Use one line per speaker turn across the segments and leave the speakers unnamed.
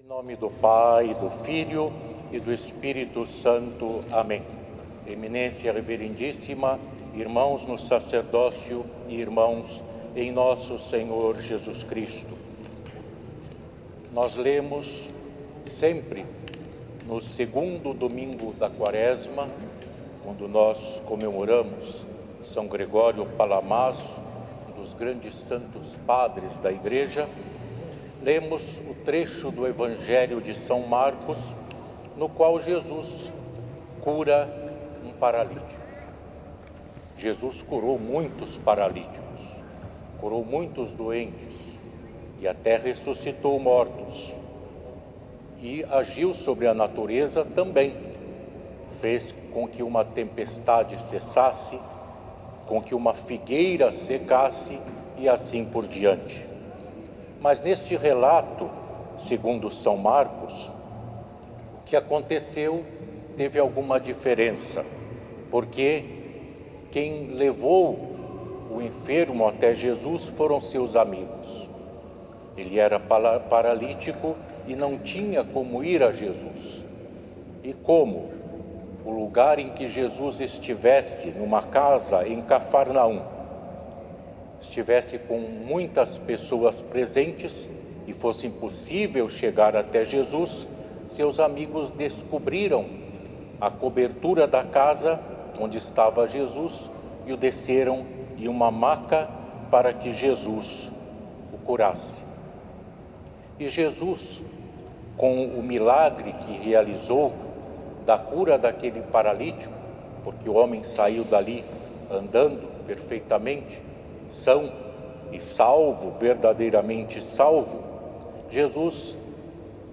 Em nome do Pai, do Filho e do Espírito Santo. Amém. Eminência reverendíssima, irmãos no sacerdócio e irmãos em nosso Senhor Jesus Cristo. Nós lemos sempre no segundo domingo da Quaresma, quando nós comemoramos São Gregório Palamaso, um dos grandes santos padres da Igreja, lemos o trecho do Evangelho de São Marcos, no qual Jesus cura um paralítico. Jesus curou muitos paralíticos, curou muitos doentes e até ressuscitou mortos. E agiu sobre a natureza também. Fez com que uma tempestade cessasse, com que uma figueira secasse e assim por diante. Mas neste relato, segundo São Marcos, o que aconteceu teve alguma diferença, porque quem levou o enfermo até Jesus foram seus amigos. Ele era paralítico e não tinha como ir a Jesus. E como? O lugar em que Jesus estivesse, numa casa em Cafarnaum, estivesse com muitas pessoas presentes e fosse impossível chegar até Jesus, seus amigos descobriram a cobertura da casa onde estava Jesus e o desceram em uma maca para que Jesus o curasse. E Jesus, com o milagre que realizou da cura daquele paralítico, porque o homem saiu dali andando perfeitamente, são e salvo, verdadeiramente salvo, Jesus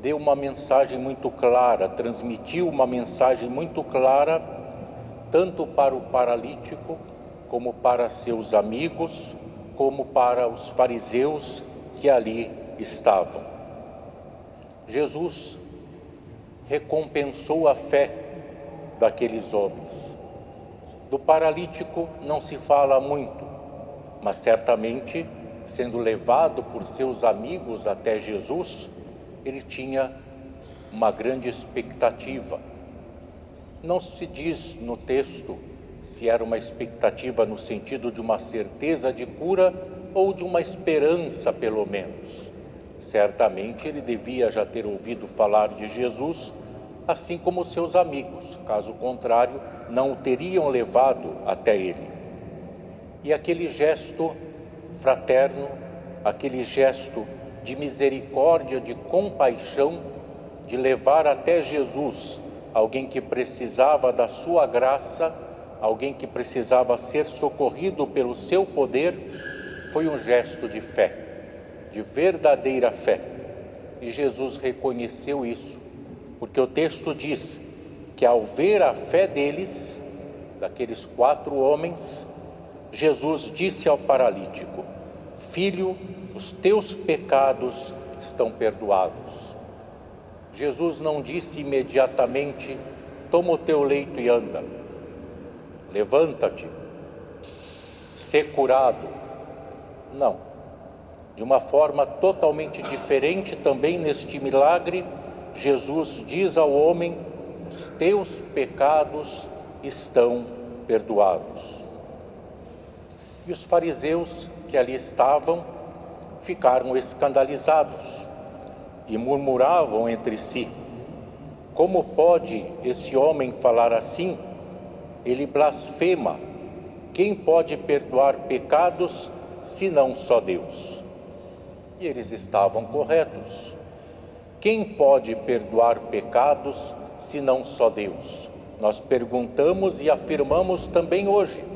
deu uma mensagem muito clara, transmitiu uma mensagem muito clara, tanto para o paralítico, como para seus amigos, como para os fariseus que ali estavam. Jesus recompensou a fé daqueles homens. Do paralítico não se fala muito, mas certamente, sendo levado por seus amigos até Jesus, ele tinha uma grande expectativa. Não se diz no texto se era uma expectativa no sentido de uma certeza de cura ou de uma esperança, pelo menos. Certamente ele devia já ter ouvido falar de Jesus, assim como seus amigos, caso contrário, não o teriam levado até ele. E aquele gesto fraterno, aquele gesto de misericórdia, de compaixão, de levar até Jesus alguém que precisava da sua graça, alguém que precisava ser socorrido pelo seu poder, foi um gesto de fé, de verdadeira fé. E Jesus reconheceu isso, porque o texto diz que ao ver a fé deles, daqueles 4 homens, Jesus disse ao paralítico: Filho, os teus pecados estão perdoados. Jesus não disse imediatamente: toma o teu leito e anda, levanta-te, sê curado. Não. De uma forma totalmente diferente também neste milagre, Jesus diz ao homem: os teus pecados estão perdoados. E os fariseus que ali estavam ficaram escandalizados e murmuravam entre si: como pode esse homem falar assim? Ele blasfema. Quem pode perdoar pecados senão só Deus? E eles estavam corretos. Quem pode perdoar pecados senão só Deus? Nós perguntamos e afirmamos também hoje.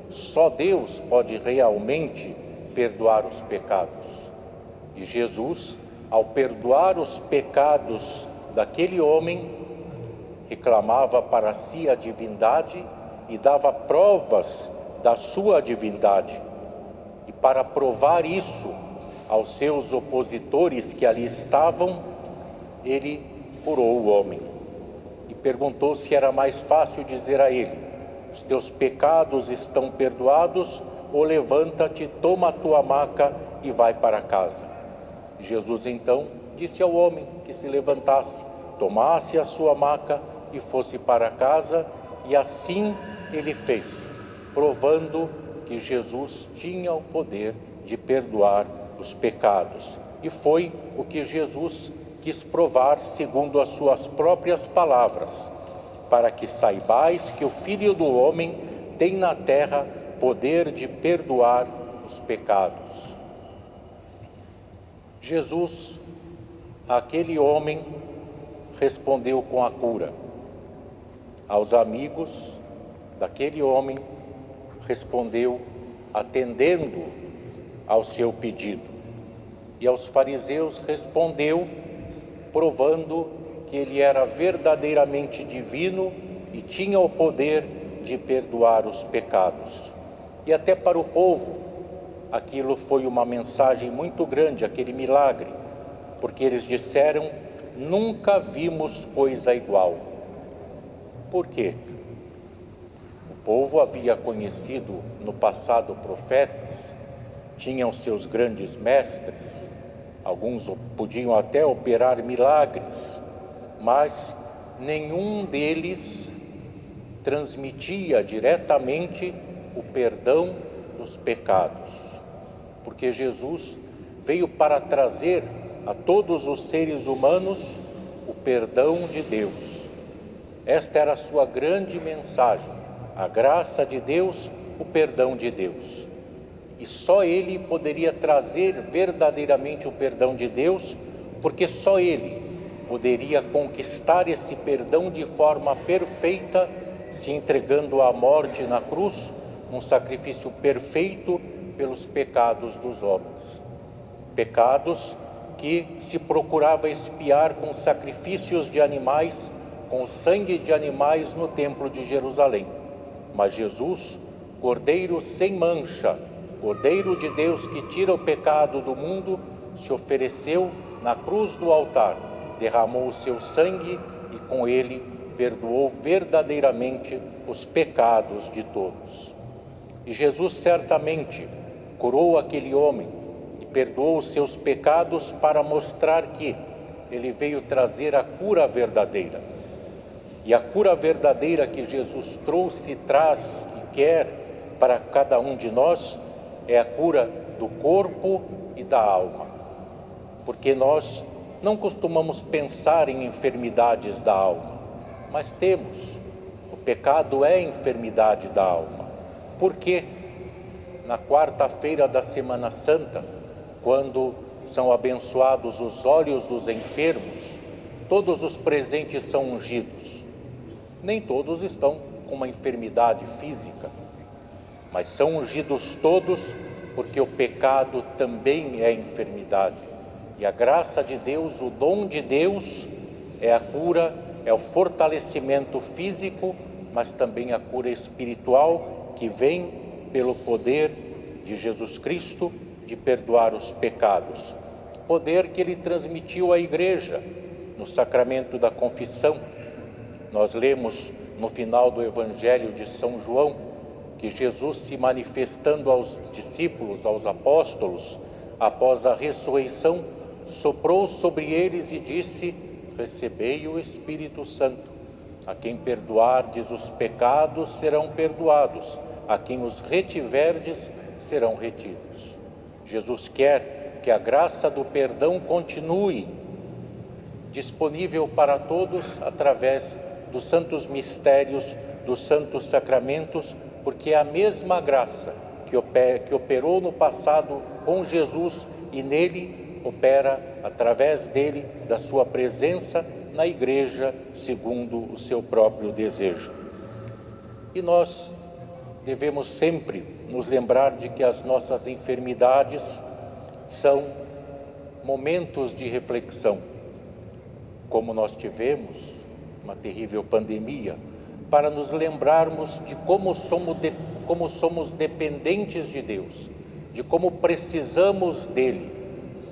Só Deus pode realmente perdoar os pecados. E Jesus, ao perdoar os pecados daquele homem, reclamava para si a divindade e dava provas da sua divindade. E para provar isso aos seus opositores que ali estavam, ele curou o homem. E perguntou se era mais fácil dizer a ele: os teus pecados estão perdoados, ou levanta-te, toma a tua maca e vai para casa. Jesus então disse ao homem que se levantasse, tomasse a sua maca e fosse para casa, e assim ele fez, provando que Jesus tinha o poder de perdoar os pecados. E foi o que Jesus quis provar segundo as suas próprias palavras, para que saibais que o Filho do Homem tem na terra poder de perdoar os pecados. Jesus, aquele homem, respondeu com a cura. Aos amigos daquele homem, respondeu atendendo ao seu pedido. E aos fariseus respondeu, provando que ele era verdadeiramente divino e tinha o poder de perdoar os pecados. E até para o povo, aquilo foi uma mensagem muito grande, aquele milagre, porque eles disseram: nunca vimos coisa igual. Por quê? O povo havia conhecido no passado profetas, tinham seus grandes mestres, alguns podiam até operar milagres, mas nenhum deles transmitia diretamente o perdão dos pecados, porque Jesus veio para trazer a todos os seres humanos o perdão de Deus. Esta era a sua grande mensagem, a graça de Deus, o perdão de Deus. E só Ele poderia trazer verdadeiramente o perdão de Deus, porque só Ele poderia conquistar esse perdão de forma perfeita, se entregando à morte na cruz, um sacrifício perfeito pelos pecados dos homens. Pecados que se procurava expiar com sacrifícios de animais, com o sangue de animais no templo de Jerusalém. Mas Jesus, Cordeiro sem mancha, Cordeiro de Deus que tira o pecado do mundo, se ofereceu na cruz do altar, derramou o seu sangue e com ele perdoou verdadeiramente os pecados de todos. E Jesus certamente curou aquele homem e perdoou os seus pecados para mostrar que ele veio trazer a cura verdadeira. E a cura verdadeira que Jesus trouxe, traz e quer para cada um de nós é a cura do corpo e da alma. Porque nós não costumamos pensar em enfermidades da alma, mas temos. O pecado é enfermidade da alma. Por quê? Na quarta-feira da Semana Santa, quando são abençoados os olhos dos enfermos, todos os presentes são ungidos. Nem todos estão com uma enfermidade física, mas são ungidos todos porque o pecado também é enfermidade. E a graça de Deus, o dom de Deus, é a cura, é o fortalecimento físico, mas também a cura espiritual que vem pelo poder de Jesus Cristo de perdoar os pecados. Poder que Ele transmitiu à Igreja no sacramento da confissão. Nós lemos no final do Evangelho de São João que Jesus, se manifestando aos discípulos, aos apóstolos, após a ressurreição, soprou sobre eles e disse: recebei o Espírito Santo. A quem perdoardes os pecados serão perdoados, a quem os retiverdes serão retidos. Jesus quer que a graça do perdão continue disponível para todos através dos santos mistérios, dos santos sacramentos, porque é a mesma graça que operou no passado com Jesus e nele opera através dele, da sua presença na Igreja, segundo o seu próprio desejo. E nós devemos sempre nos lembrar de que as nossas enfermidades são momentos de reflexão, como nós tivemos uma terrível pandemia, para nos lembrarmos de como somos dependentes de Deus, de como precisamos dele,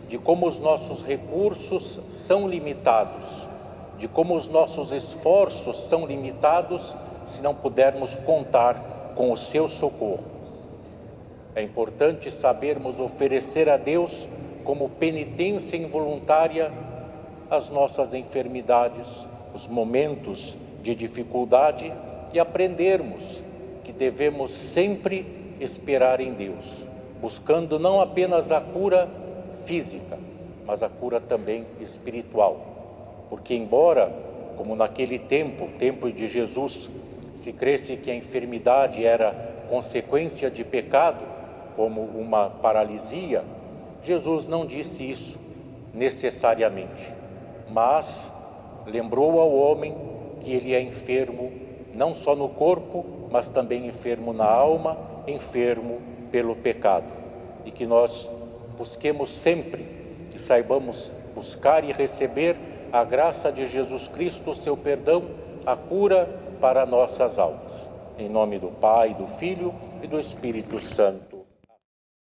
de como os nossos recursos são limitados, de como os nossos esforços são limitados se não pudermos contar com o seu socorro. É importante sabermos oferecer a Deus como penitência involuntária as nossas enfermidades, os momentos de dificuldade e aprendermos que devemos sempre esperar em Deus, buscando não apenas a cura física, mas a cura também espiritual. Porque embora, como naquele tempo de Jesus, se cresse que a enfermidade era consequência de pecado, como uma paralisia, Jesus não disse isso necessariamente, mas lembrou ao homem que ele é enfermo não só no corpo, mas também enfermo na alma, enfermo pelo pecado. E que nós busquemos sempre, que saibamos buscar e receber a graça de Jesus Cristo, o seu perdão, a cura para nossas almas. Em nome do Pai, do Filho e do Espírito Santo.